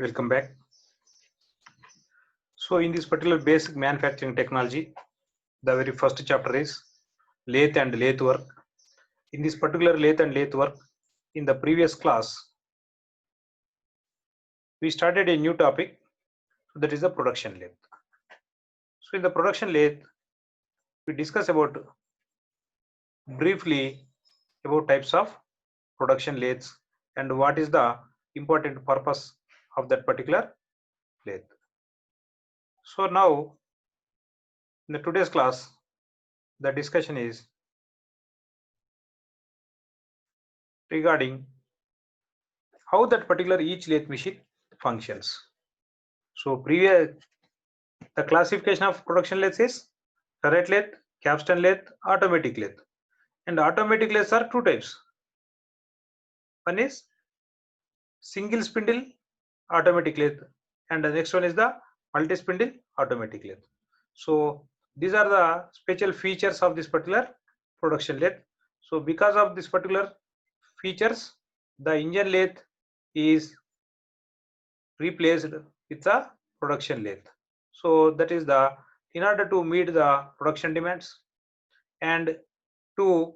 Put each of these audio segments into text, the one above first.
Welcome back. So in this particular basic manufacturing technology, the very first chapter is lathe and lathe work. In this particular lathe and lathe work, in the previous class, we started a new topic, that is the production lathe. So in the production lathe, we discuss about briefly about types of production lathes and what is the important purpose of that particular lathe. So now in the today's class, the discussion is regarding how that particular each lathe machine functions. So the classification of production lathes is turret lathe, capstan lathe, automatic lathe. And automatic lathes are two types. One is single spindle automatic lathe and the next one is the multi-spindle automatic lathe. So these are the special features of this particular production lathe. So because of this particular features, the engine lathe is replaced with the production lathe. So that is in order to meet the production demands and to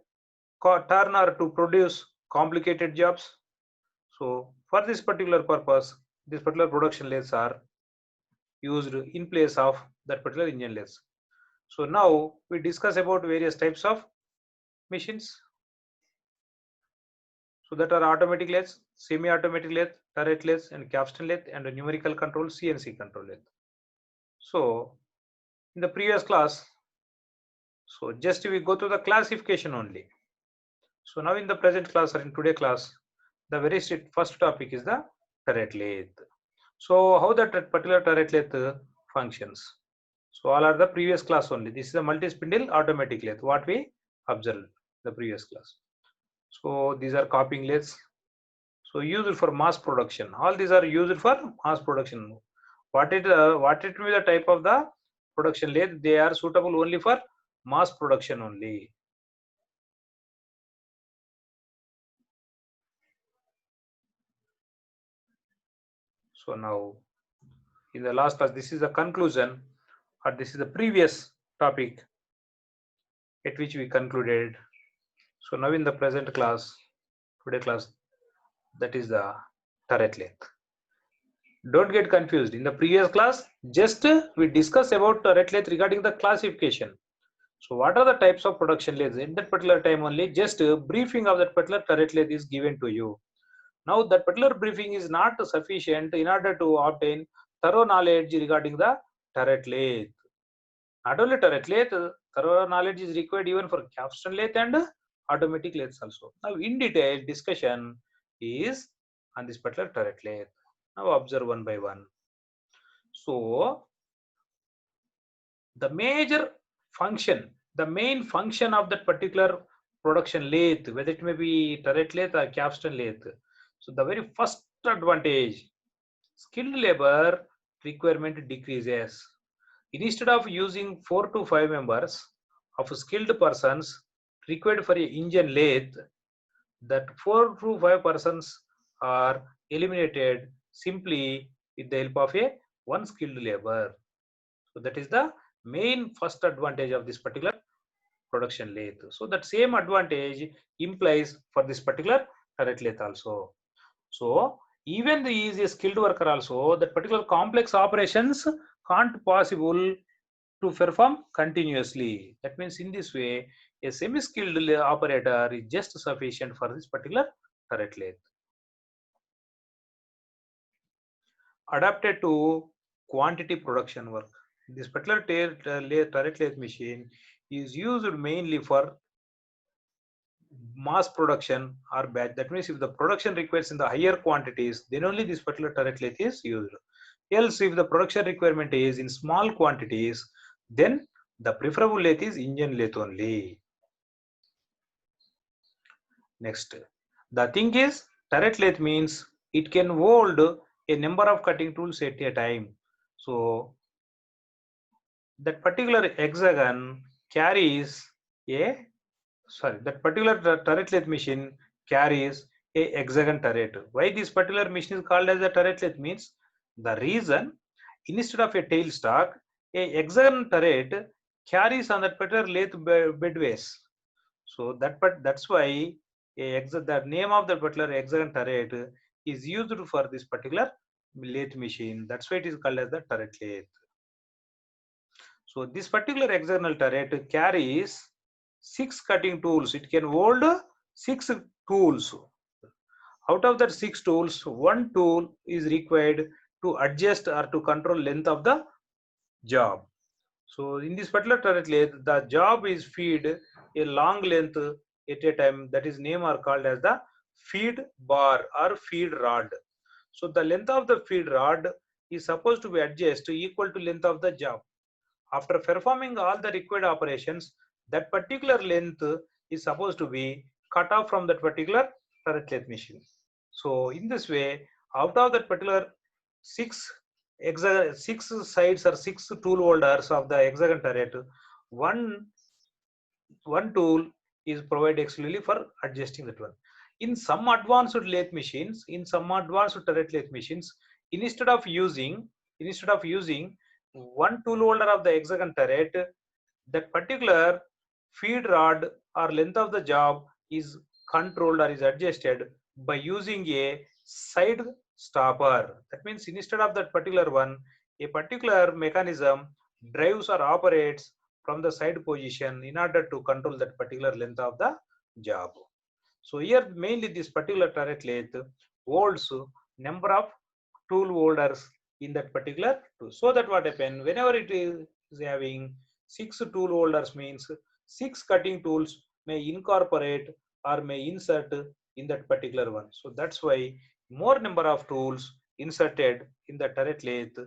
turn or to produce complicated jobs. So for this particular purpose, this particular production lathes are used in place of that particular engine lathes. So now we discuss about various types of machines. So that are automatic lathes, semi-automatic lathe, turret lathes, and capstan lathe, and a numerical control CNC control lathe. So in the previous class, so just we go to the classification only. So now in the present class or in today class, the very first topic is the turret lathe. So how that particular turret lathe functions. So all are the previous class only. This is the multi-spindle automatic lathe, what we observed the previous class. So these are copying lathes. So used for mass production. All these are used for mass production. What it will be the type of the production lathe? They are suitable only for mass production only. So now in the last class, this is the conclusion, or this is the previous topic at which we concluded. So now in the present class, today class, that is the turret lathe. Don't get confused. In the previous class, just we discuss about turret lathe regarding the classification. So what are the types of production lathes? In that particular time only, just a briefing of that particular turret lathe is given to you. Now that particular briefing is not sufficient in order to obtain thorough knowledge regarding the turret lathe. Not only turret lathe, thorough knowledge is required even for capstan lathe and automatic lathes also. Now in detail discussion is on this particular turret lathe. Now observe one by one. So the major function, the main function of that particular production lathe, whether it may be turret lathe or capstan lathe. So the very first advantage, skilled labor requirement decreases. Instead of using 4 to 5 members of skilled persons required for a engine lathe, that 4 to 5 persons are eliminated simply with the help of a one skilled labor. So that is the main first advantage of this particular production lathe. So that same advantage implies for this particular turret lathe also. So even the easiest skilled worker also, that particular complex operations can't possible to perform continuously. That means in this way, a semi-skilled operator is just sufficient for this particular turret lathe. Adapted to quantity production work. This particular turret lathe machine is used mainly for mass production or batch. That means if the production requires in the higher quantities, then only this particular turret lathe is used. Else, if the production requirement is in small quantities, then the preferable lathe is engine lathe only. Next, the thing is, turret lathe means it can hold a number of cutting tools at a time. So that particular hexagon carries that particular turret lathe machine carries a hexagon turret. Why this particular machine is called as a turret lathe means The reason, instead of a tailstock, a hexagon turret carries on that particular lathe bedways. So that's why the name of the particular hexagon turret is used for this particular lathe machine. That's why it is called as the turret lathe. So this particular hexagonal turret carries 6 cutting tools. It can hold 6 tools. Out of that 6 tools, 1 tool is required to adjust or to control length of the job. So in this particular turret lathe, the job is feed a long length at a time. That is name are called as the feed bar or feed rod. So the length of the feed rod is supposed to be adjusted equal to length of the job. After performing all the required operations, that particular length is supposed to be cut off from that particular turret lathe machine. So in this way, out of that particular 6 sides or 6 tool holders of the hexagon turret, one tool is provided exclusively for adjusting that one. In some advanced lathe machines, in some advanced turret lathe machines, instead of using one tool holder of the hexagon turret, that particular feed rod or length of the job is controlled or is adjusted by using a side stopper. That means instead of that particular one, a particular mechanism drives or operates from the side position in order to control that particular length of the job. So here mainly this particular turret lathe holds number of tool holders in that particular tool. So that what happen, whenever it is having 6 tool holders means 6 cutting tools may incorporate or may insert in that particular one. So that's why more number of tools inserted in the turret lathe,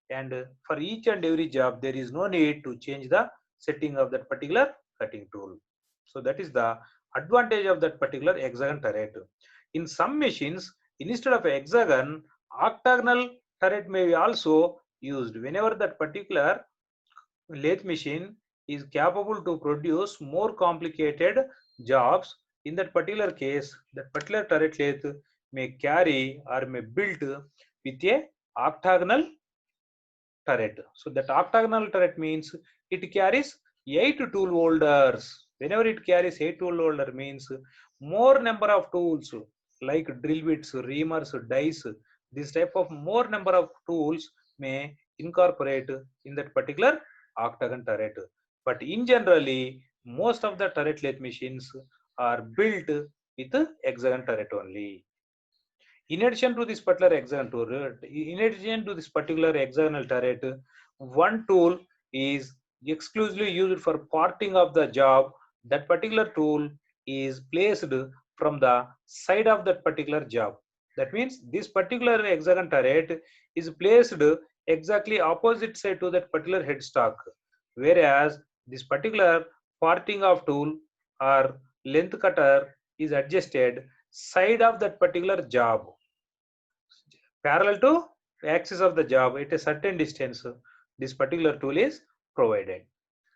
and for each and every job there is no need to change the setting of that particular cutting tool. So that is the advantage of that particular hexagon turret. In some machines, instead of a hexagon, octagonal turret may be also used. Whenever that particular lathe machine is capable to produce more complicated jobs, in that particular case, that particular turret lathe may carry or may build with a octagonal turret. So that octagonal turret means it carries 8 tool holders. Whenever it carries 8 tool holder means more number of tools like drill bits, reamers, dies. This type of more number of tools may incorporate in that particular octagon turret. But in generally, most of the turret lathe machines are built with hexagon turret only. In addition to this particular hexagonal turret, one tool is exclusively used for parting of the job. That particular tool is placed from the side of that particular job. That means this particular hexagon turret is placed exactly opposite side to that particular headstock, whereas this particular parting of tool or length cutter is adjusted side of that particular job, parallel to the axis of the job at a certain distance. This particular tool is provided.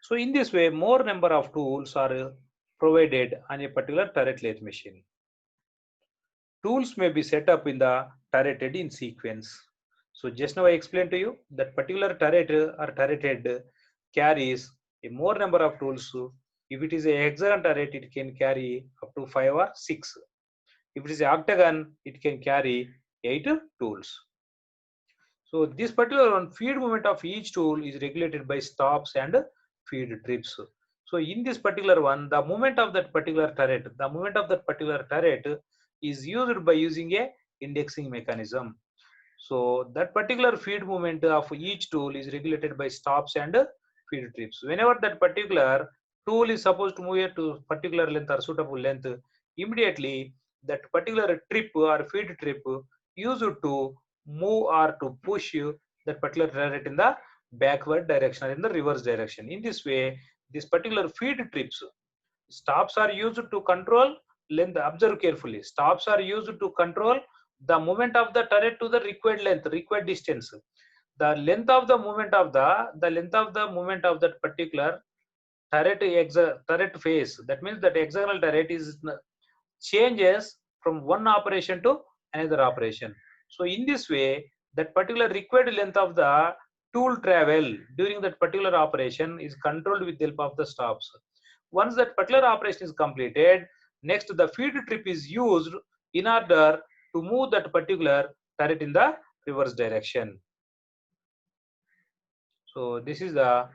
So in this way, more number of tools are provided on a particular turret lathe machine. Tools may be set up in the turret head in sequence. So just now I explained to you that particular turret or turret head carries a more number of tools. If it is a hexagon turret, it can carry up to 5 or 6. If it is an octagon, it can carry 8 tools. So this particular one, feed movement of each tool is regulated by stops and feed trips. So in this particular one, the movement of that particular turret, is used by using a indexing mechanism. So that particular feed movement of each tool is regulated by stops and feed trips. Whenever that particular tool is supposed to move to particular length or suitable length, immediately that particular trip or feed trip used to move or to push that particular turret in the backward direction or in the reverse direction. In this way, this particular feed trips, stops are used to control length. Observe carefully. Stops are used to control the movement of the turret to the required length, required distance. The length of the movement of that particular turret phase. That means that hexagonal turret is changes from one operation to another operation. So in this way, that particular required length of the tool travel during that particular operation is controlled with the help of the stops. Once that particular operation is completed, next the feed trip is used in order to move that particular turret in the reverse direction. So this is a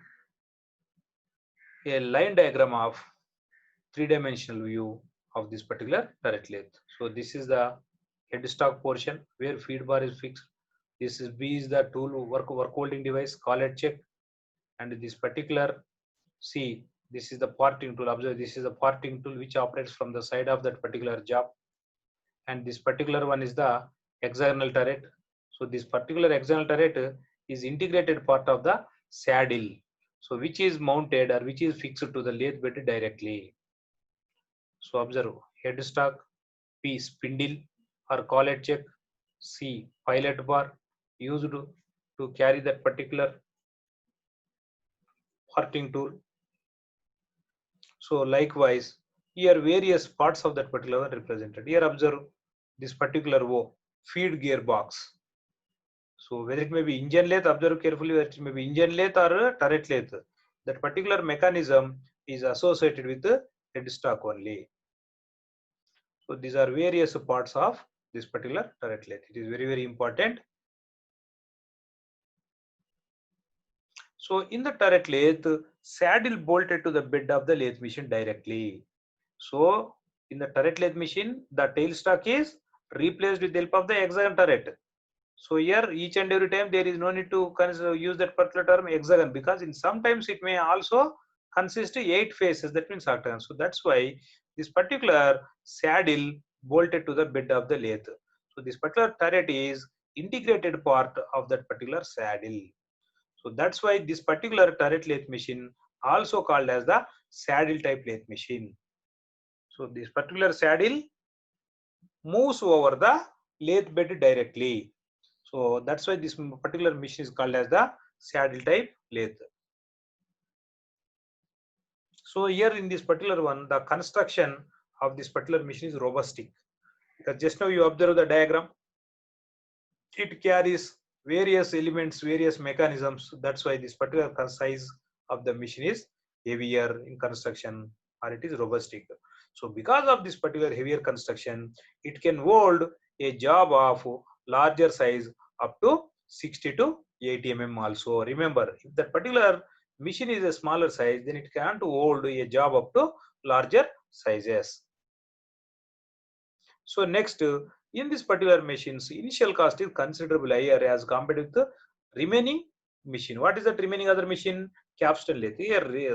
line diagram of three-dimensional view of this particular turret length. So this is the headstock portion where feed bar is fixed. This is B is the tool work holding device, collet check, and this particular C, this is the parting tool. Observe, this is the parting tool which operates from the side of that particular job, and this particular one is the hexagonal turret. So this particular hexagonal turret is integrated part of the saddle, so which is mounted or which is fixed to the lathe bed directly. So observe, headstock, P spindle or collet check, C pilot bar used to carry that particular parting tool. So likewise, here various parts of that particular one represented. Here observe this particular O, feed gearbox. So whether it may be engine lathe, observe carefully whether it may be engine lathe or turret lathe. That particular mechanism is associated with the headstock only. So these are various parts of this particular turret lathe. It is very, very important. So in the turret lathe, saddle bolted to the bed of the lathe machine directly. So in the turret lathe machine, the tailstock is replaced with the help of the hexagon turret. So here each and every time there is no need to use that particular term hexagon, because in sometimes it may also consist 8 faces, that means octagon. So that's why this particular saddle bolted to the bed of the lathe. So this particular turret is integrated part of that particular saddle. So that's why this particular turret lathe machine also called as the saddle type lathe machine. So this particular saddle moves over the lathe bed directly. So that's why this particular machine is called as the saddle type lathe. So here in this particular one, the construction of this particular machine is robustic. Because just now you observe the diagram, it carries various elements, various mechanisms. That's why this particular size of the machine is heavier in construction, or it is robustic. So because of this particular heavier construction, it can hold a job of larger size up to 60 to 80 mm also. Remember, if that particular machine is a smaller size, then it can't hold a job up to larger sizes. So next, in this particular machine's initial cost is considerably higher as compared with the remaining machine. What is that remaining other machine? Capstan lathe. Here, we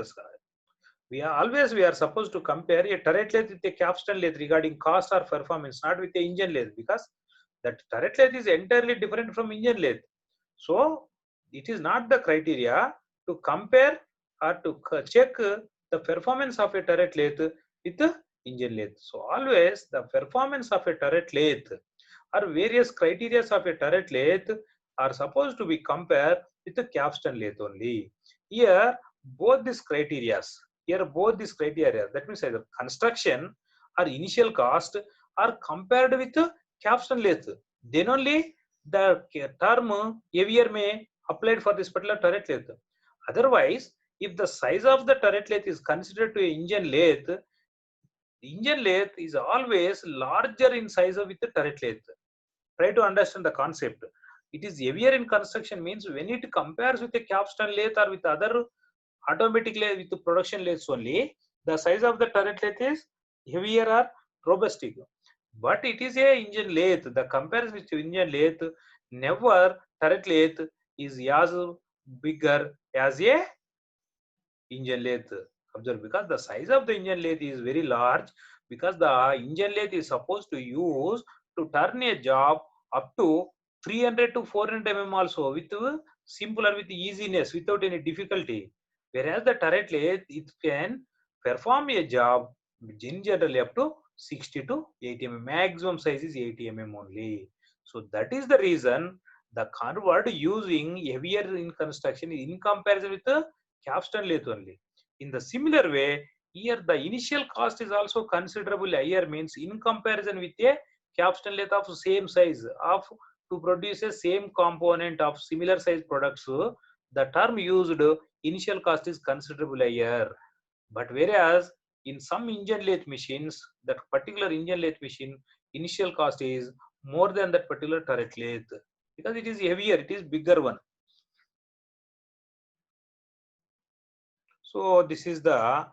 are supposed to compare a turret lathe with a capstan lathe regarding cost or performance, not with the engine lathe, because that turret lathe is entirely different from engine lathe. So it is not the criteria to compare or to check the performance of a turret lathe with the engine lathe. So always the performance of a turret lathe or various criteria of a turret lathe are supposed to be compared with the capstan lathe only. Here both these criteria, that means either construction or initial cost are compared with the capstan lathe. Then only the term heavier may applied for this particular turret lathe. Otherwise, if the size of the turret lathe is considered to an engine lathe, the engine lathe is always larger in size with the turret lathe. Try to understand the concept. It is heavier in construction means when it compares with a capstan lathe or with other automatic lathe with the production lathes only, the size of the turret lathe is heavier or robustic. But it is a engine lathe. The comparison with engine lathe, never turret lathe is as bigger as a engine lathe. Observe, because the size of the engine lathe is very large, because the engine lathe is supposed to use to turn a job up to 300 to 400 mm also with simpler, with easiness, without any difficulty. Whereas the turret lathe, it can perform a job in generally up to 60 to 80 mm. Maximum size is 80 mm only. So that is the reason the convert using heavier in construction in comparison with the capstan lathe only. In the similar way, here the initial cost is also considerably higher, means in comparison with a capstan lathe of same size of to produce a same component of similar size products, the term used initial cost is considerably higher. But whereas in some engine lathe machines, that particular engine lathe machine initial cost is more than that particular turret lathe because it is heavier, it is bigger one. So this is a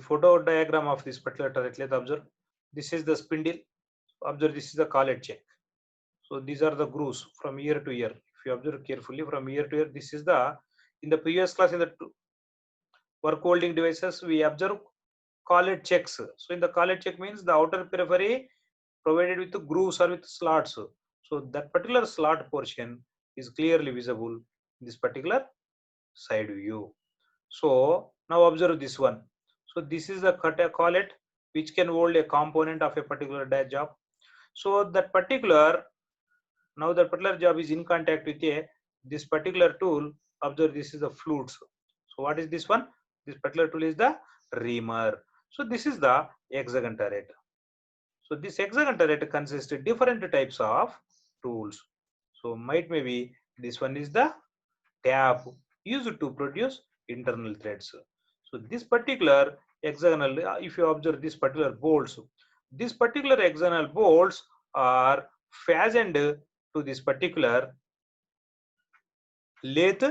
photo diagram of this particular turret lathe. Observe, this is the spindle. Observe, this is the collet check. So these are the grooves from year to year. If you observe carefully from year to year, this is the, in the previous class in the work holding devices, we observe collet checks. So in the collet check means the outer periphery provided with the grooves or with slots. So that particular slot portion is clearly visible in this particular side view. So now observe this one. So this is the collet which can hold a component of a particular job. So that particular, now that particular job is in contact with this particular tool. Observe, this is the flutes. So what is this one? This particular tool is the reamer. So this is the hexagon turret. So this hexagon turret consists of different types of tools. So maybe this one is the tap used to produce internal threads. So this particular hexagonal, if you observe this particular bolts, this particular hexagonal bolts are fastened to this particular lathe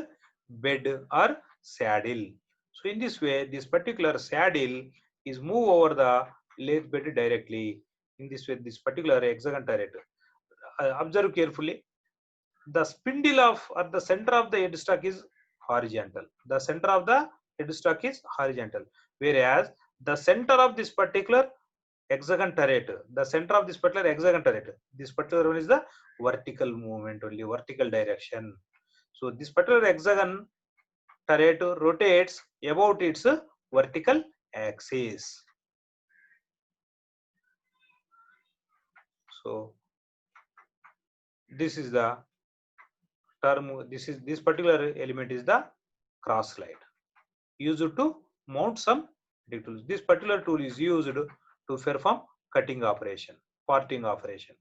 bed or saddle. So in this way, this particular saddle is moved over the lathe bed directly. In this way, this particular hexagon turret. Observe carefully. The spindle of or the center of the headstock is horizontal. The center of the headstock is horizontal, whereas the center of this particular hexagon turret, the center of this particular hexagon turret, this particular one is the vertical movement only, vertical direction. So this particular hexagon turret rotates about its vertical axis. So this is the term. This particular element is the cross slide, used to mount some tools. This particular tool is used to perform cutting operation, parting operation.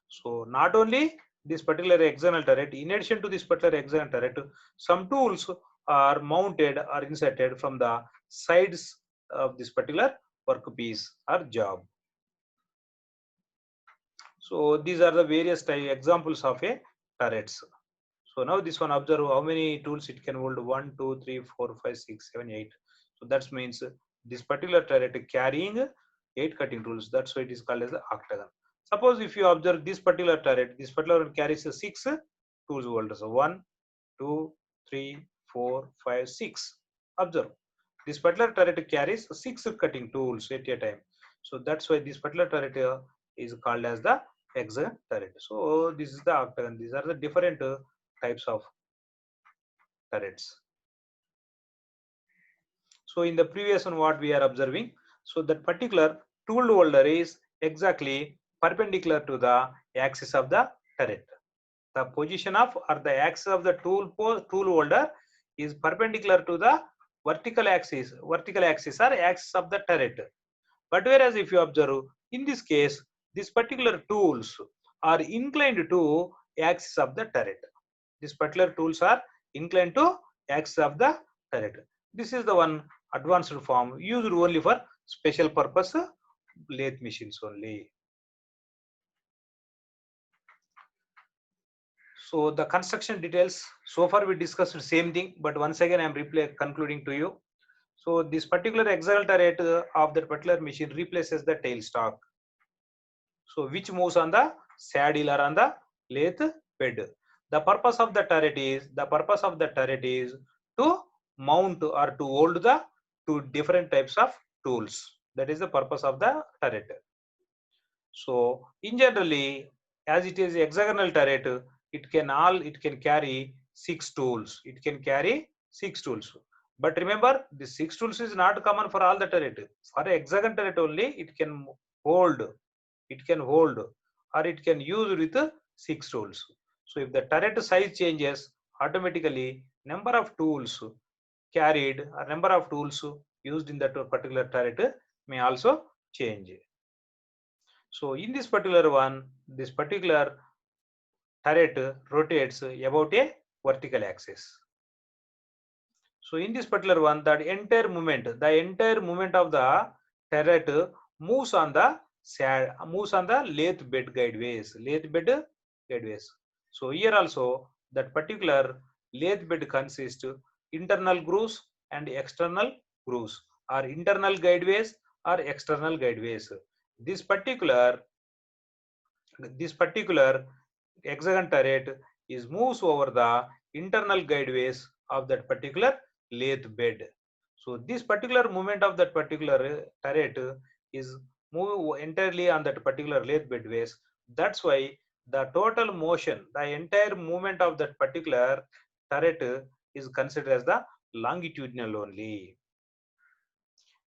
So not only this particular hexagonal turret, in addition to this particular hexagonal turret, some tools are mounted or inserted from the sides of this particular workpiece or job. So these are the various examples of a turrets. So now this one, observe how many tools it can hold: 1, 2, 3, 4, 5, 6, 7, 8. So that means this particular turret carrying 8 cutting tools. That's why it is called as the octagon. Suppose if you observe this particular turret, this particular one carries 6 tools holders. So 1, 2, 3, 4, 5, 6. Observe, this particular turret carries 6 cutting tools at a time. So that's why this particular turret is called as the hexagon turret. So this is the octagon. These are the different types of turrets. So in the previous one, what we are observing, so that particular tool holder is exactly perpendicular to the axis of the turret. The position of or the axis of the tool holder is perpendicular to the vertical axis or axis of the turret. But whereas if you observe, in this case, these particular tools are inclined to axis of the turret. These particular tools are inclined to axis of the turret. This is the one advanced form used only for special purpose lathe machines only. So the construction details, so far we discussed the same thing, but once again I am concluding to you. So this particular hexagonal turret of that particular machine replaces the tailstock. So which moves on the saddle or on the lathe bed. The purpose of the turret is to mount or to hold the two different types of tools. That is the purpose of the turret. So in generally, as it is hexagonal turret, it can carry 6 tools. It can carry 6 tools. But remember, the 6 tools is not common for all the turret. For hexagon turret only, it can hold, or it can use with 6 tools. So if the turret size changes, automatically number of tools carried or number of tools used in that particular turret may also change. So in this particular one, this particular turret rotates about a vertical axis. So in this particular one, the entire movement of the turret moves on the lathe bed guideways. So here also that particular lathe bed consists internal grooves and external grooves, or internal guideways or external guideways. This particular hexagon turret is moves over the internal guideways of that particular lathe bed. So this particular movement of that particular turret is move entirely on that particular lathe bedways. That's why the total motion, the entire movement of that particular turret is considered as the longitudinal only.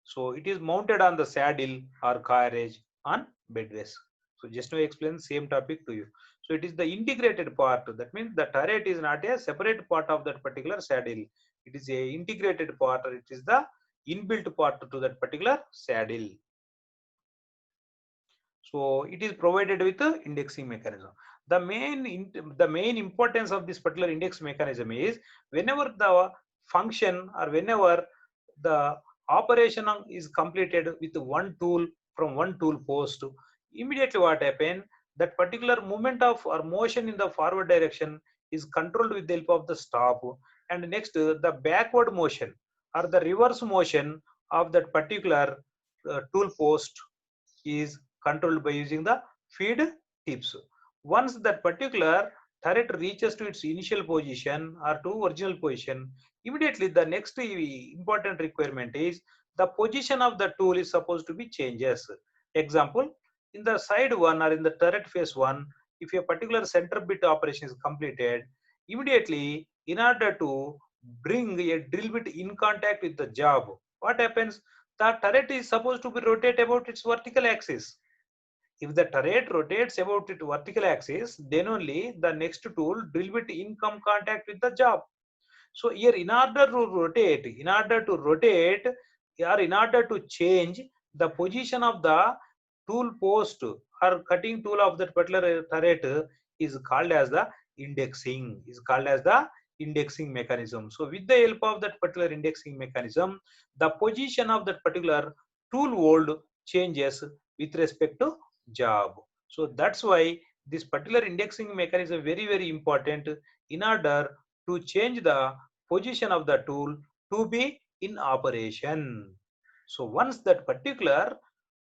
So it is mounted on the saddle or carriage on bedways. So just now I explain the same topic to you. So it is the integrated part. That means the turret is not a separate part of that particular saddle. It is a integrated part. It is the inbuilt part to that particular saddle. So it is provided with the indexing mechanism. The main importance of this particular index mechanism is whenever the function or whenever the operation is completed with one tool from one tool post, immediately what happen, that particular movement of or motion in the forward direction is controlled with the help of the stop, and next the backward motion or the reverse motion of that particular tool post is controlled by using the feed tips. Once that particular turret reaches to its initial position or to original position, immediately the next important requirement is the position of the tool is supposed to be changes. Example, in the side one or in the turret phase one, if a particular center bit operation is completed, immediately in order to bring a drill bit in contact with the job, what happens? The turret is supposed to be rotate about its vertical axis. If the turret rotates about its vertical axis, then only the next tool drill bit in come contact with the job. So here in order to rotate or in order to change the position of the tool post or cutting tool of that particular turret is called as the indexing mechanism. So with the help of that particular indexing mechanism, the position of that particular tool hold changes with respect to job. So that's why this particular indexing mechanism is very important in order to change the position of the tool to be in operation. So once that particular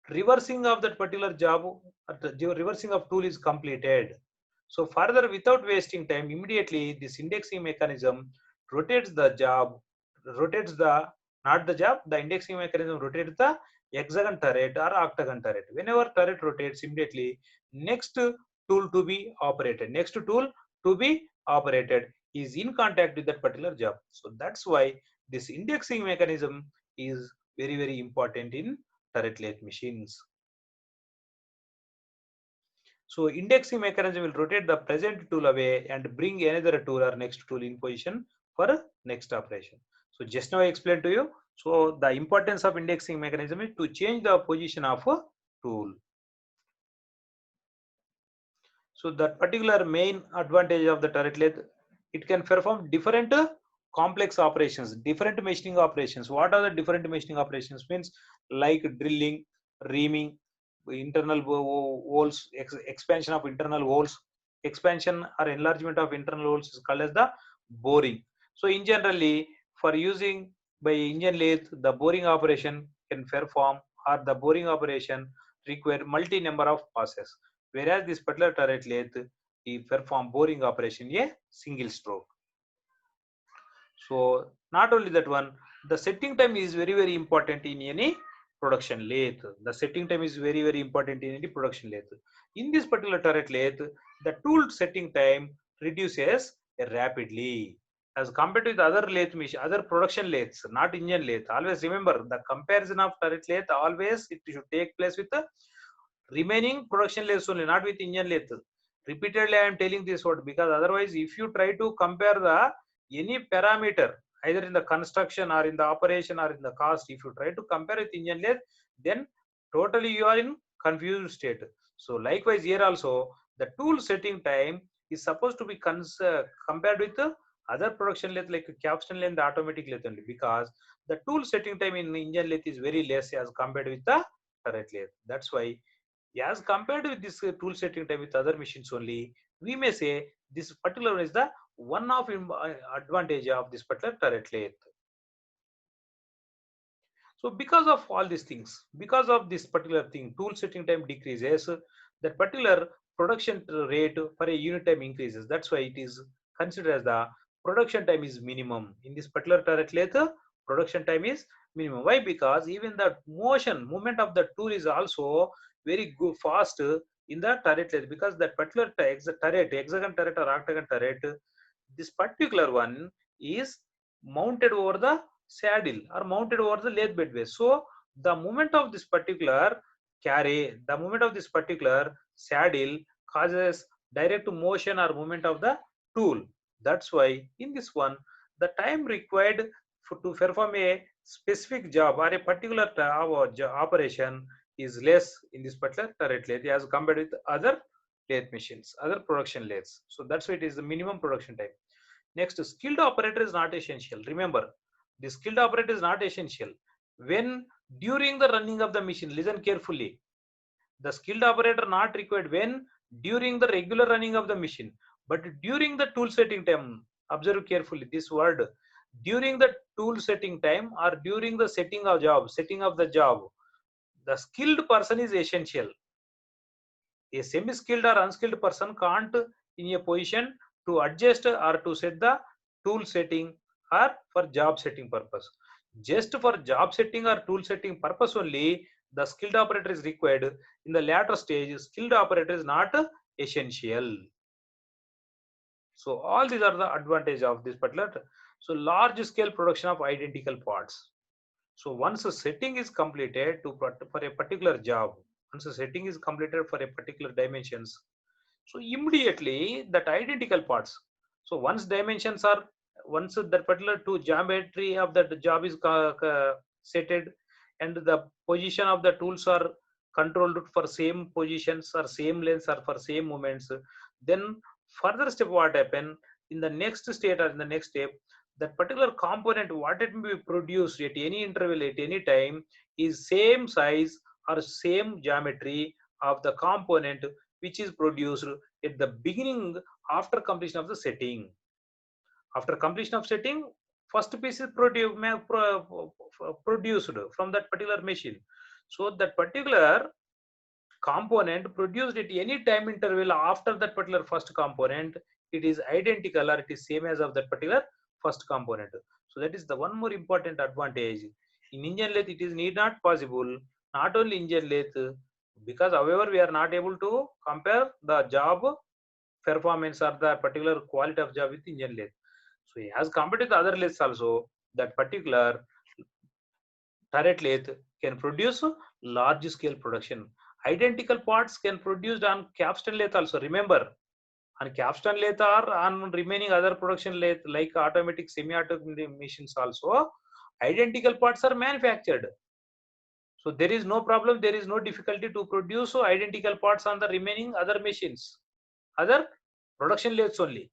reversing of that particular job, reversing of tool is completed, so further without wasting time, immediately this indexing mechanism rotates the job, rotates the not the job, the indexing mechanism rotates the hexagon turret or octagon turret. Whenever turret rotates, immediately next tool to be operated is in contact with that particular job. So that's why this indexing mechanism is very important in turret lathe machines. So indexing mechanism will rotate the present tool away and bring another tool or next tool in position for next operation. So just now I explained to you. So the importance of indexing mechanism is to change the position of a tool. So that particular main advantage of the turret lathe, it can perform different complex operations, different machining operations. What are the different machining operations? Means like drilling, reaming, internal holes, expansion of internal holes, expansion or enlargement of internal holes is called as the boring. So in generally, for using by engine lathe, the boring operation can perform, or the boring operation require multi number of passes, whereas this particular turret lathe he perform boring operation a single stroke. So not only that one, the setting time is very important in any production lathe. The setting time is very important in any production lathe. In this particular turret lathe, the tool setting time reduces rapidly as compared to the other lathe machine, other production lathes, not engine lathe. Always remember the comparison of turret lathe, always it should take place with the remaining production lathes only, not with engine lathe. Repeatedly I am telling this word, because otherwise if you try to compare the any parameter either in the construction or in the operation or in the cost, if you try to compare with engine lathe, then totally you are in confused state. So likewise here also the tool setting time is supposed to be compared with the other production lathe like capstan lathe and automatic lathe only, because the tool setting time in engine lathe is very less as compared with the turret lathe. That's why as compared with this tool setting time with other machines only, we may say this particular one is the one of advantage of this particular turret lathe. So because of all these things, because of this particular thing, tool setting time decreases, that particular production rate for a unit time increases. That's why it is considered as the production time is minimum. In this particular turret lathe, production time is minimum. Why? Because even the movement of the tool is also very good, fast in the turret lathe, because that particular turret, hexagon turret or octagon turret, this particular one is mounted over the saddle or mounted over the lathe bedway. So the movement of this particular the movement of this particular saddle causes direct motion or movement of the tool. That's why in this one, the time required to perform a specific job or a particular operation is less in this particular turret lathe as compared with other lathe machines, other production lathes. So that's why it is the minimum production time. Next, skilled operator is not essential. Remember, the skilled operator is not essential. When during the running of the machine, listen carefully. The skilled operator not required when during the regular running of the machine, but during the tool setting time. Observe carefully this word. During the tool setting time or during the setting of the job, the skilled person is essential. A semi-skilled or unskilled person can't in a position to adjust or to set the tool setting or for job setting purpose. Just for job setting or tool setting purpose only, the skilled operator is required. In the latter stage, skilled operator is not essential. So all these are the advantage of this particular. So large scale production of identical parts. So once a setting is completed for a particular job, once a setting is completed for a particular dimensions, so immediately that identical parts. So once that particular two geometry of that job is setted, and the position of the tools are controlled for same positions or same lengths or for same movements, then further step what happen in the next state or in the next step, that particular component what it may be produced at any interval at any time is same size or same geometry of the component which is produced at the beginning after completion of the setting. After completion of setting, first piece is produced from that particular machine. So that particular component produced at any time interval after that particular first component, it is identical or it is same as of that particular first component. So that is the one more important advantage. In engine lathe, it is need not possible. Not only engine lathe, because however we are not able to compare the job performance or the particular quality of job with engine lathe. So as compared to the other lathes also, that particular turret lathe can produce large scale production. Identical parts can produced on capstan lathe also. Remember, on capstan lathe or on remaining other production lathe like automatic, semi-automatic machines also, identical parts are manufactured. So there is no problem, there is no difficulty to produce identical parts on the remaining other machines, other production lathes only.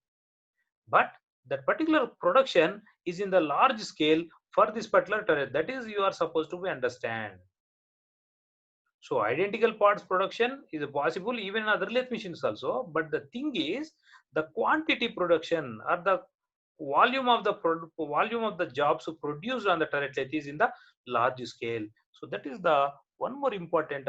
But that particular production is in the large scale for this particular turret. That is you are supposed to understand. So identical parts production is possible even in other lathe machines also. But the thing is the quantity production or the volume of the jobs produced on the turret lathe is in the large scale. So that is the one more important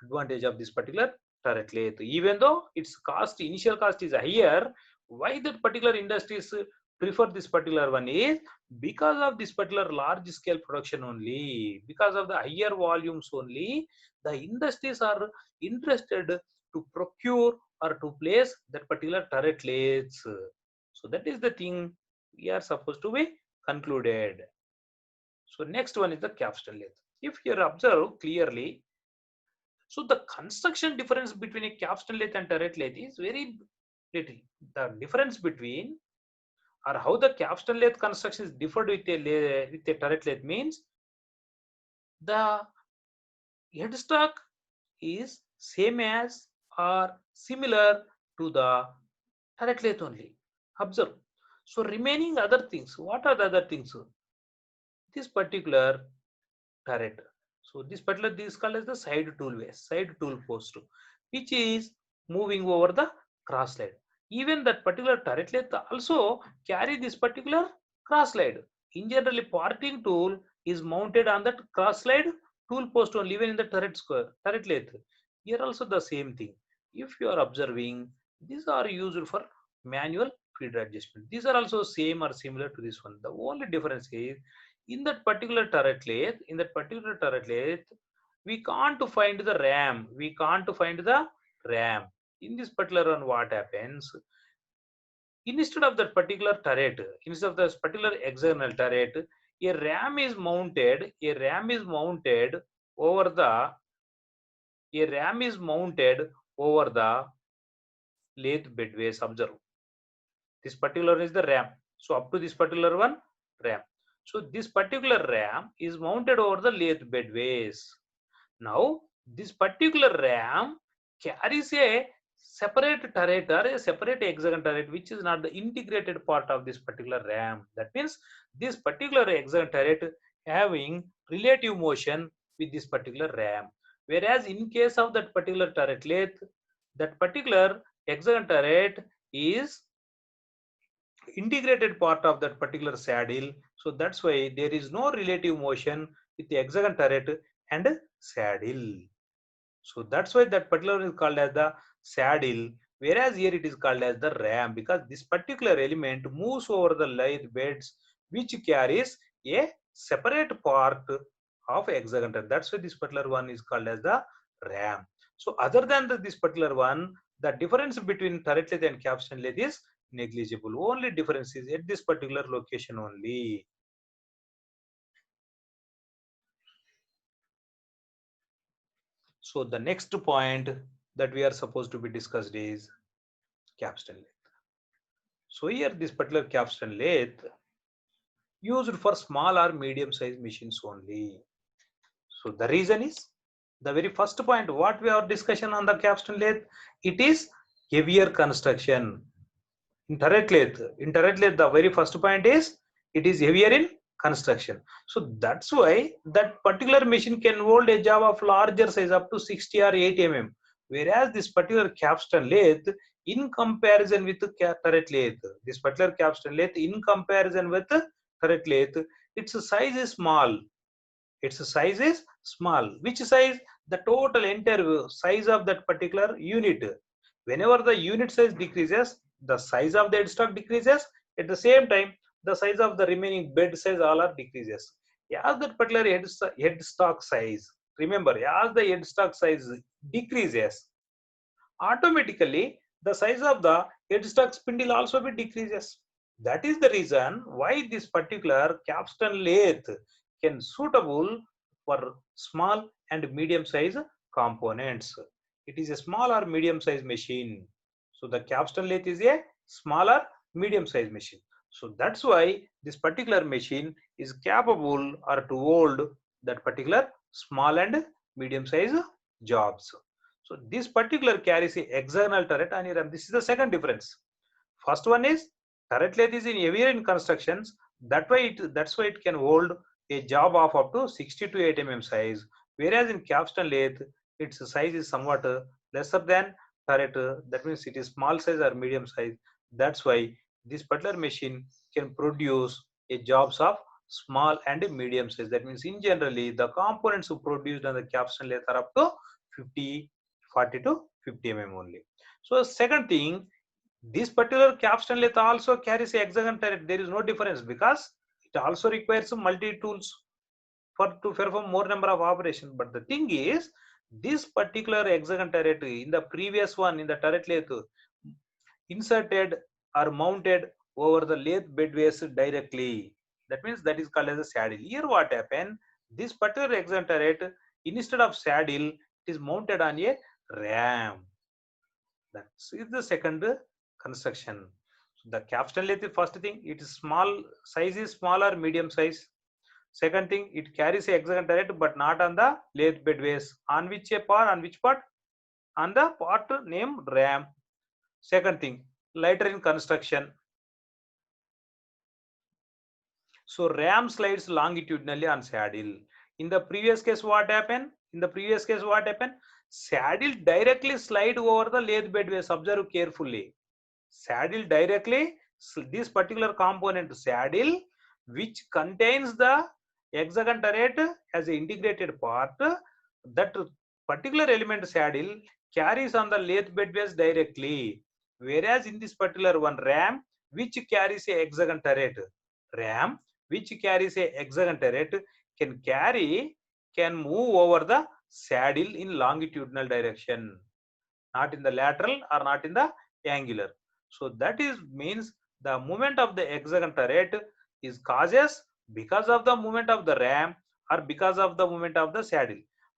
advantage of this particular turret lathe. Even though its initial cost is higher, why that particular industries prefer this particular one is because of this particular large scale production only, because of the higher volumes only, the industries are interested to procure or to place that particular turret lathes. So that is the thing we are supposed to be concluded. So next one is the capstan lathe. If you observe clearly, so the construction difference between a capstan lathe and turret lathe is very little. The difference between or how the capstan lathe construction is differed with a turret lathe means the headstock is same as are similar to the turret lathe only. Observe. So remaining other things, what are the other things? This particular turret. So this is called as the side tool base, side tool post, which is moving over the cross slide. Even that particular turret lathe also carry this particular cross slide. In generally, parting tool is mounted on that cross slide tool post only, even in the turret lathe. Here also the same thing. If you are observing, these are used for manual feeder adjustment. These are also same or similar to this one. The only difference is in that particular turret lathe, we can't find the ram. We can't find the ram. In this particular one, what happens? Instead of that particular turret, instead of this particular external turret, a ram is mounted. Over the a ram is mounted over the lathe bedways. Observe. This particular is the ram. So up to this particular one, ram. So this particular ram is mounted over the lathe bedways. Now this particular ram carries a separate turret or a separate hexagon turret, which is not the integrated part of this particular ram. That means this particular hexagon turret having relative motion with this particular ram. Whereas in case of that particular turret lathe, that particular hexagon turret is integrated part of that particular saddle. So that's why there is no relative motion with the hexagon turret and saddle. So that's why that particular is called as the saddle, whereas here it is called as the ram, because this particular element moves over the lathe beds, which carries a separate part of hexagon turret. That's why this particular one is called as the ram. So other than this particular one, the difference between turret lathe and capstan lathe is negligible. Only difference is at this particular location only. So the next point that we are supposed to be discussed is capstan lathe. So here this particular capstan lathe used for small or medium sized machines only. So the reason is the very first point what we are discussion on the capstan lathe, it is heavier construction. In turret lathe, the very first point is it is heavier in construction. So that's why that particular machine can hold a job of larger size up to 60 or 80 mm. Whereas this particular capstan lathe, in comparison with the turret lathe, this particular capstan lathe, in comparison with the turret lathe, its size is small. Its size is small. Which size? The total entire size of that particular unit. Whenever the unit size decreases, the size of the headstock decreases. At the same time, the size of the remaining bed size all are decreases. As that particular headstock size, remember, as the headstock size decreases, automatically the size of the headstock spindle also be decreases. That is the reason why this particular capstan lathe can suitable for small and medium size components. It is a small or medium size machine. So the capstan lathe is a smaller medium size machine. So that's why this particular machine is capable or to hold that particular small and medium size jobs. So this particular carries a hexagonal turret on ram. This is the second difference. First one is turret lathe is in heavier in constructions. That's why it can hold a job of up to 60 to 8 mm size. Whereas in capstan lathe, its size is somewhat lesser than turret. That means it is small size or medium size. That's why this particular machine can produce a jobs of small and medium size. That means in generally the components produced on the capstan lathe are up to 40 to 50 mm only. So second thing, this particular capstan lathe also carries a hexagon turret. There is no difference because it also requires multi tools to perform more number of operations. But the thing is, this particular hexagon turret in the previous one in the turret lathe inserted or mounted over the lathe bedways directly. That means that is called as a saddle. Here what happened? This particular hexagon turret, instead of saddle, it is mounted on a ram. That is the second construction. So the capstan lathe, first thing, it is small size is smaller, medium size. Second thing, it carries a hexagon turret but not on the lathe bedways. On which part? on the part named ram. Second thing, lighter in construction. So ram slides longitudinally on saddle. In the previous case, what happened? Saddle directly slide over the lathe bed ways. Observe carefully. Saddle directly, this particular component saddle, which contains the hexagon turret as an integrated part, that particular element saddle carries on the lathe bed base directly. Whereas in this particular one, ram, which carries a hexagon turret, ram, which carries a hexagon turret, can move over the saddle in longitudinal direction, not in the lateral or not in the angular. So that is means the movement of the hexagon turret is causes because of the movement of the ram or because of the movement of the saddle.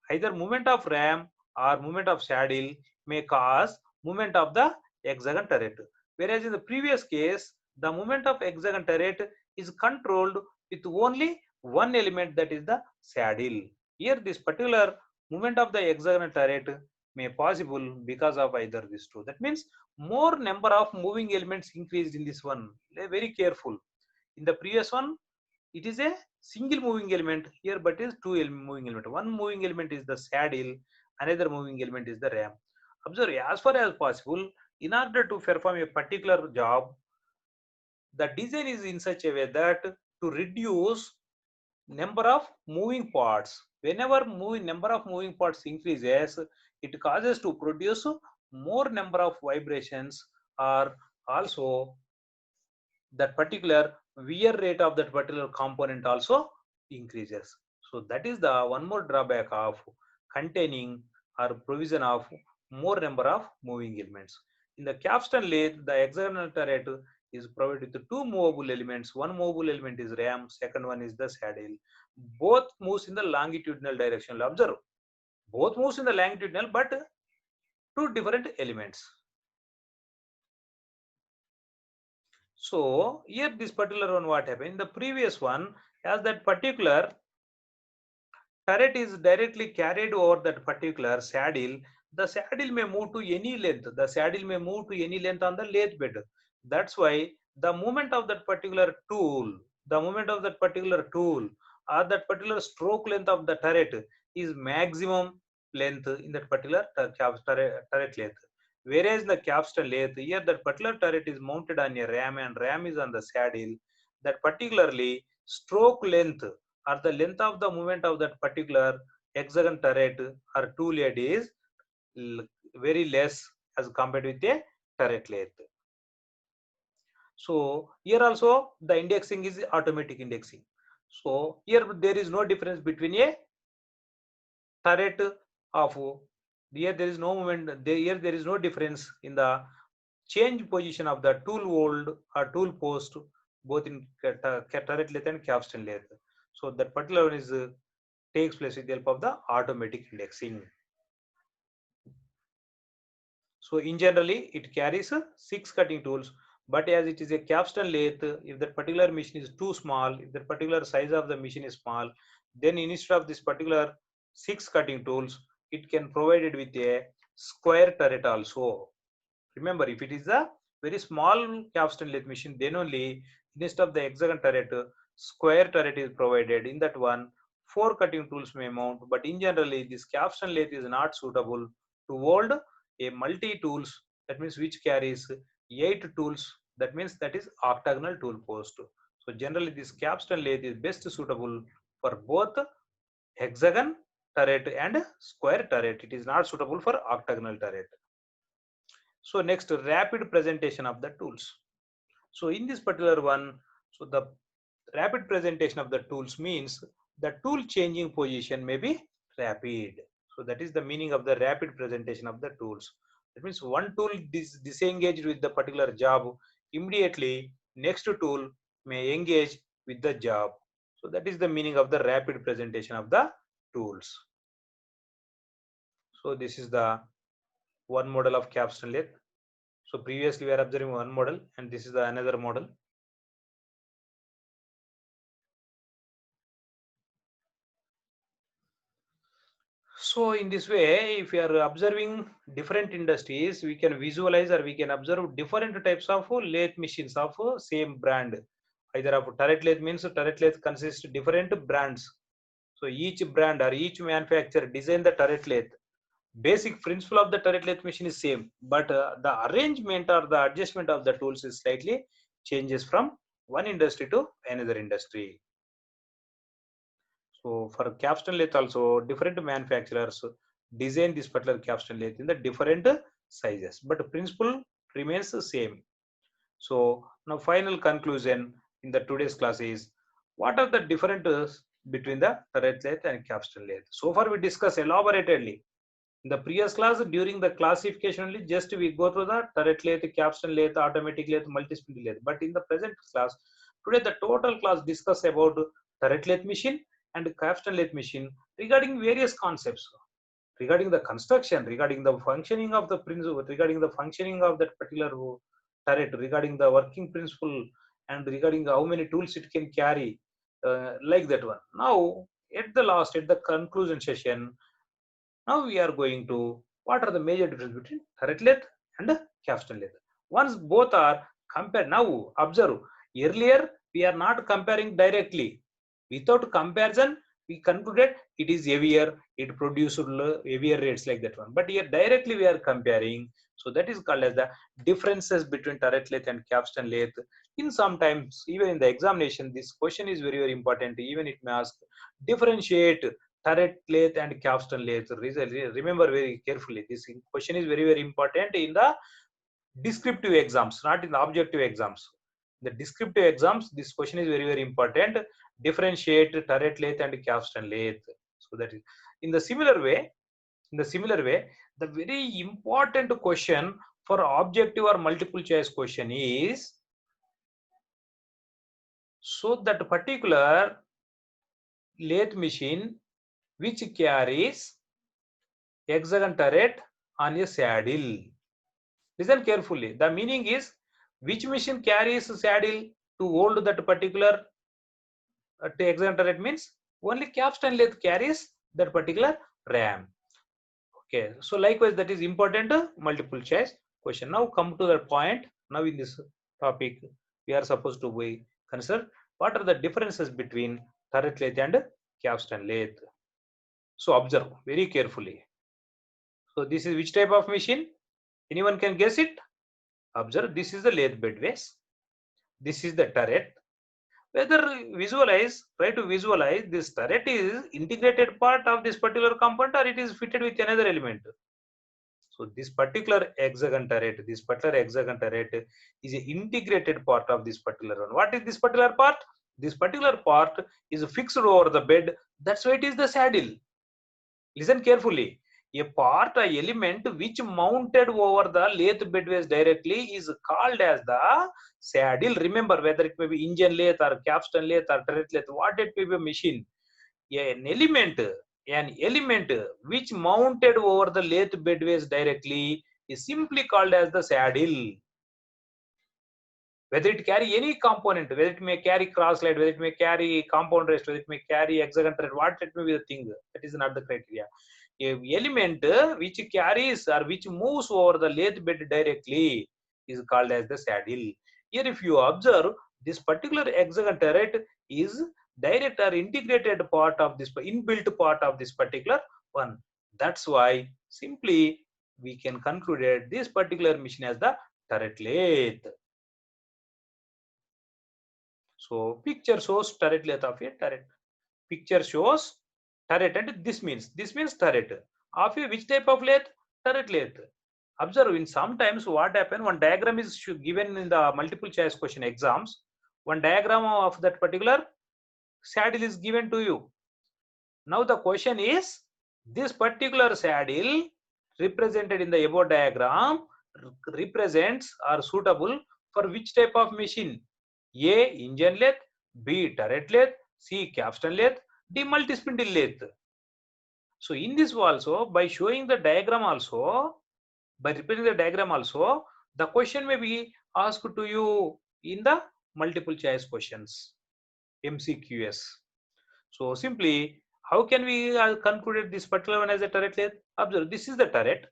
Either movement of ram or movement of saddle may cause movement of the hexagon turret. Whereas in the previous case, the movement of hexagon turret is controlled with only one element, that is the saddle. Here this particular movement of the hexagon turret may possible because of either these two. That means more number of moving elements increased in this one. Very careful. In the previous one, it is a single moving element. Here, but it is two moving element. One moving element is the saddle. Another moving element is the ram. Observe, as far as possible, in order to perform a particular job, the design is in such a way that to reduce number of moving parts. Whenever number of moving parts increases, it causes to produce more number of vibrations, or also that particular wear rate of that particular component also increases. So that is the one more drawback of containing or provision of more number of moving elements. In the capstan lathe, the hexagonal turret is provided with two movable elements. One movable element is ram, second one is the saddle. Both moves in the longitudinal direction. Observe, both moves in the longitudinal, but two different elements. So here this particular one, what happened? In the previous one, as that particular turret is directly carried over that particular saddle, the saddle may move to any length. The saddle may move to any length on the lathe bed. That's why the movement of that particular tool, or that particular stroke length of the turret is maximum length in that particular turret length. Whereas in the capstan lathe, here that particular turret is mounted on a ram and ram is on the saddle. That particularly stroke length or the length of the movement of that particular hexagon turret or tool head is very less as compared with a turret lathe. So here also the indexing is automatic indexing. So here there is no difference between a turret of, here there is no movement, here there is no difference in the change position of the tool hold or tool post both in turret lathe and capstan lathe. So that particular one is takes place with the help of the automatic indexing. So in generally it carries 6 cutting tools, but as it is a capstan lathe, if that particular machine is too small, if the particular size of the machine is small, then instead of this particular 6 cutting tools, it can provide it with a square turret also. Remember, if it is a very small capstan lathe machine, then only instead of the hexagon turret, square turret is provided. In that one, 4 cutting tools may mount, but in generally this capstan lathe is not suitable to hold a multi tools, that means which carries 8 tools, that means that is octagonal tool post. So generally this capstan lathe is best suitable for both hexagon turret and square turret. It is not suitable for octagonal turret. So next, rapid presentation of the tools. So in this particular one, so the rapid presentation of the tools means the tool changing position may be rapid. So that is the meaning of the rapid presentation of the tools. That means one tool disengaged with the particular job, immediately next tool may engage with the job. So that is the meaning of the rapid presentation of the tools. So this is the one model of capstan lathe. So previously we are observing one model and this is the another model. So in this way, if we are observing different industries, we can visualize or we can observe different types of lathe machines of same brand. Either of turret lathe means turret lathe consists different brands. So each brand or each manufacturer design the turret lathe. Basic principle of the turret lathe machine is same, but the arrangement or the adjustment of the tools is slightly changes from one industry to another industry. So for capstan lathe also different manufacturers design this particular capstan lathe in the different sizes, but principle remains the same. So now final conclusion in the today's class is what are the differences between the turret lathe and capstan lathe. So far we discussed elaboratedly. In the previous class, during the classification only, just we go through the turret lathe, capstan lathe, automatic lathe, multi-spindle lathe. But in the present class, today the total class discuss about turret lathe machine and capstan lathe machine regarding various concepts, regarding the construction, regarding the functioning of the principle, regarding the functioning of that particular turret, regarding the working principle, and regarding how many tools it can carry, like that one. Now, at the last, at the conclusion session, now we are going to what are the major differences between turret lathe and capstan lathe. Once both are compared, now observe. Earlier we are not comparing directly. Without comparison, we concluded it is heavier, it produced heavier rates like that one. But here directly we are comparing. So that is called as the differences between turret lathe and capstan lathe. In sometimes, even in the examination, this question is very, very important. Even it may ask differentiate turret lathe and capstan lathe. Remember very carefully. This question is very, very important in the descriptive exams, not in the objective exams. The descriptive exams, this question is very, very important. Differentiate turret lathe and capstan lathe. So that is in the similar way. In the similar way, the very important question for objective or multiple choice question is so that particular lathe machine which carries hexagon turret on a saddle. Listen carefully. The meaning is which machine carries saddle to hold that particular hexagon turret means only capstan lathe carries that particular ram. Okay, so likewise that is important multiple choice question. Now come to the point. Now in this topic we are supposed to be consider what are the differences between turret lathe and capstan lathe. So observe very carefully. So this is which type of machine? Anyone can guess it? Observe, this is the lathe bedways. This is the turret. Whether visualize, try to visualize this turret is integrated part of this particular component or it is fitted with another element. So this particular hexagon turret is an integrated part of this particular one. What is this particular part? This particular part is fixed over the bed. That's why it is the saddle. Listen carefully. A part, a element which mounted over the lathe bedways directly is called as the saddle. Remember, whether it may be engine lathe or capstan lathe or turret lathe, what it may be a machine. An element which mounted over the lathe bedways directly is simply called as the saddle. Whether it carry any component, whether it may carry cross slide, whether it may carry compound rest, whether it may carry hexagon turret, what it may be the thing, that is not the criteria. A element which carries or which moves over the lathe bed directly is called as the saddle. Here if you observe, this particular hexagon turret is direct or integrated part of this inbuilt part of this particular one. That's why simply we can conclude this particular machine as the turret lathe. So picture shows turret lathe of a turret. Picture shows turret and this means turret of a which type of lathe? Turret lathe. Observe in sometimes what happen, one diagram is given in the multiple choice question exams. One diagram of that particular saddle is given to you. Now the question is this particular saddle represented in the above diagram represents or suitable for which type of machine? A. Engine lathe, B. Turret lathe, C. Capstan lathe, D. Multi-spindle lathe. So in this also, by showing the diagram also, by representing the diagram also, the question may be asked to you in the multiple choice questions, MCQs. So simply How can we conclude this particular one as a turret lathe? Observe, this is the turret.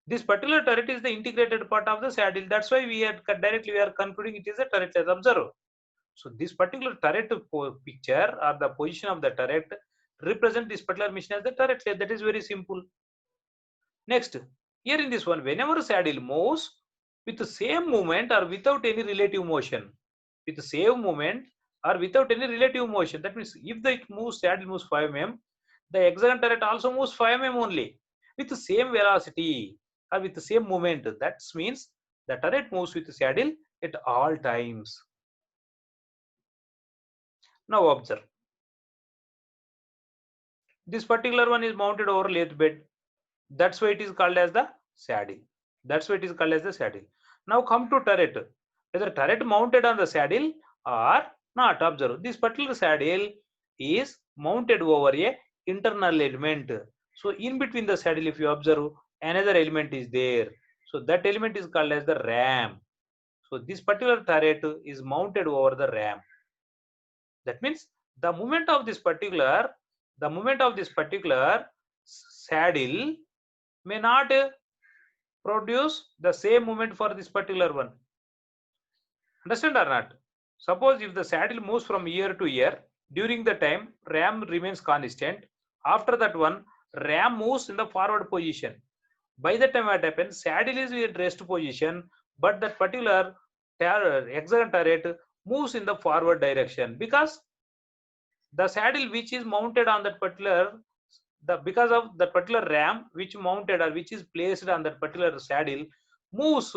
This particular turret is the integrated part of the saddle. That's why we are directly we are concluding it is a turret lathe. Observe. So this particular turret picture or the position of the turret represent this particular machine as the turret lathe. That is very simple. Next, here in this one, whenever saddle moves with the same movement or without any relative motion, with the same movement or without any relative motion, that means if the saddle moves 5 mm, the hexagon turret also moves 5 mm only with the same velocity or with the same movement. That means the turret moves with the saddle at all times. Now observe. This particular one is mounted over lathe bed. That's why it is called as the saddle. That's why it is called as the saddle. Now come to turret. Whether turret mounted on the saddle or not. Observe, this particular saddle is mounted over a internal element. So in between the saddle, if you observe, another element is there. So that element is called as the ram. So this particular turret is mounted over the ram. That means the movement of this particular saddle may not produce the same movement for this particular one. Understand or not? Suppose if the saddle moves from year to year, during the time ram remains constant. After that one, ram moves in the forward position. By the time what happens, saddle is in rest position, but that particular hexagon turret moves in the forward direction because the saddle which is mounted on that particular because of that particular ram which mounted or which is placed on that particular saddle moves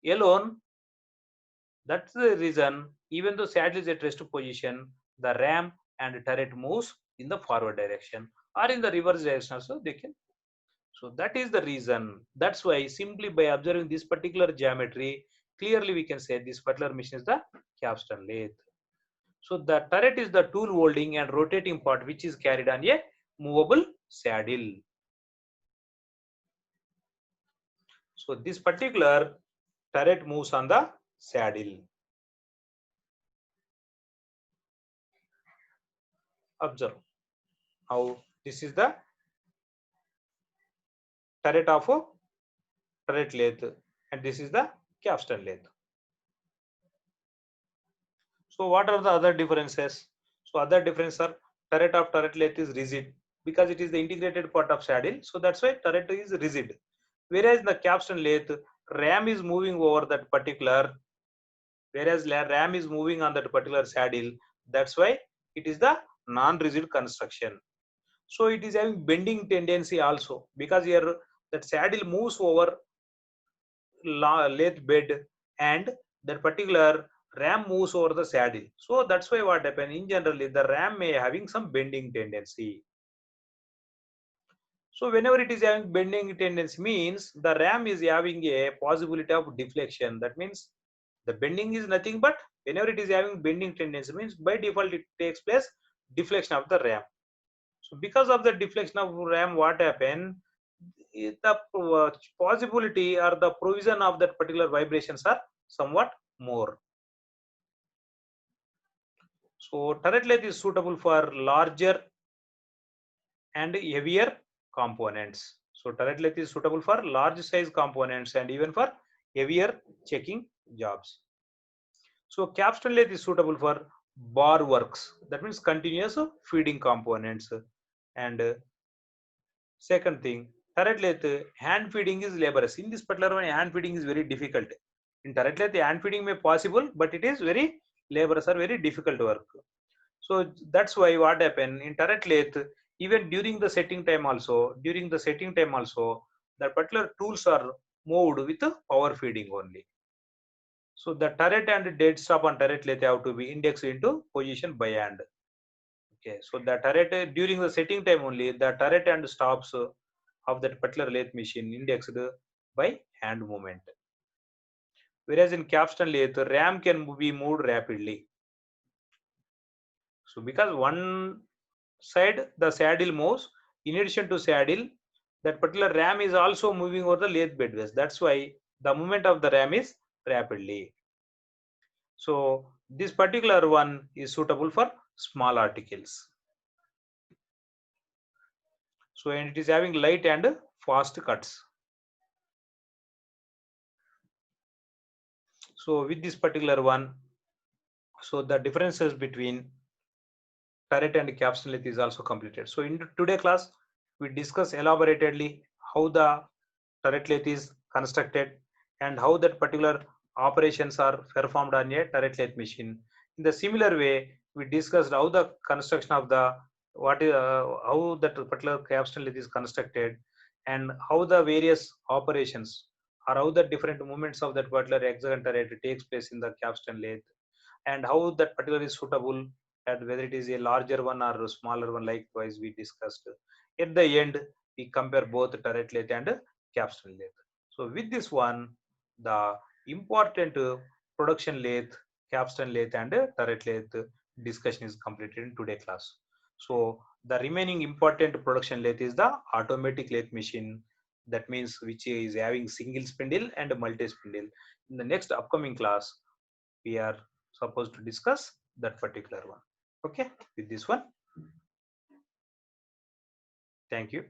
alone. That's the reason even though saddle is at rest position, the ram and turret moves in the forward direction or in the reverse direction also they can. So that is the reason. That's why simply by observing this particular geometry, clearly we can say this particular machine is the capstan lathe. So the turret is the tool holding and rotating part which is carried on a movable saddle. So this particular turret moves on the saddle. Observe how this is the turret of a turret lathe and this is the capstan lathe. So what are the other differences? So other differences are turret of turret lathe is rigid because it is the integrated part of saddle. So that's why turret is rigid. Whereas in the capstan lathe, ram is moving over that particular, whereas ram is moving on that particular saddle. That's why it is the non-rigid construction. So it is having bending tendency also because here that saddle moves over lathe bed and that particular ram moves over the saddle. So that's why what happens in generally the ram may having some bending tendency. So whenever it is having bending tendency means the ram is having a possibility of deflection. That means the bending is nothing but whenever it is having bending tendency means by default it takes place deflection of the ram. So because of the deflection of ram, what happened? The possibility or the provision of that particular vibrations are somewhat more. So turret lathe is suitable for larger and heavier components. So turret lathe is suitable for large size components and even for heavier checking jobs. So capstan lathe is suitable for bar works. That means continuous feeding components. And second thing, turret lathe hand feeding is laborious. In this particular one, hand feeding is very difficult. In turret lathe, hand feeding may possible, but it is very laborious or very difficult work. So that's why what happened in turret lathe, even during the setting time also, the particular tools are moved with power feeding only. So the turret and dead stop on turret lathe have to be indexed into position by hand. Okay, so the turret during the setting time only, the turret and stops of that particular lathe machine indexed by hand movement. Whereas in capstan lathe, ram can be moved rapidly. So because one side the saddle moves, in addition to saddle, that particular ram is also moving over the lathe bedways. That's why the movement of the ram is rapidly. So this particular one is suitable for small articles. So, and it is having light and fast cuts. So with this particular one, so the differences between turret and capstan lathe is also completed. So in today class, we discuss elaboratedly how the turret lathe is constructed and how that particular operations are performed on a turret lathe machine. In the similar way, we discussed how the construction of the how that particular capstan lathe is constructed and how the various operations or how the different movements of that particular hexagon turret takes place in the capstan lathe and how that particular is suitable and whether it is a larger one or a smaller one. Likewise we discussed. At the end we compare both turret lathe and capstan lathe. So with this one, the important production lathe, capstan lathe and turret lathe discussion is completed in today class. So the remaining important production lathe is the automatic lathe machine, that means which is having single spindle and multi spindle. In the next upcoming class we are supposed to discuss that particular one. Okay, with this one, thank you.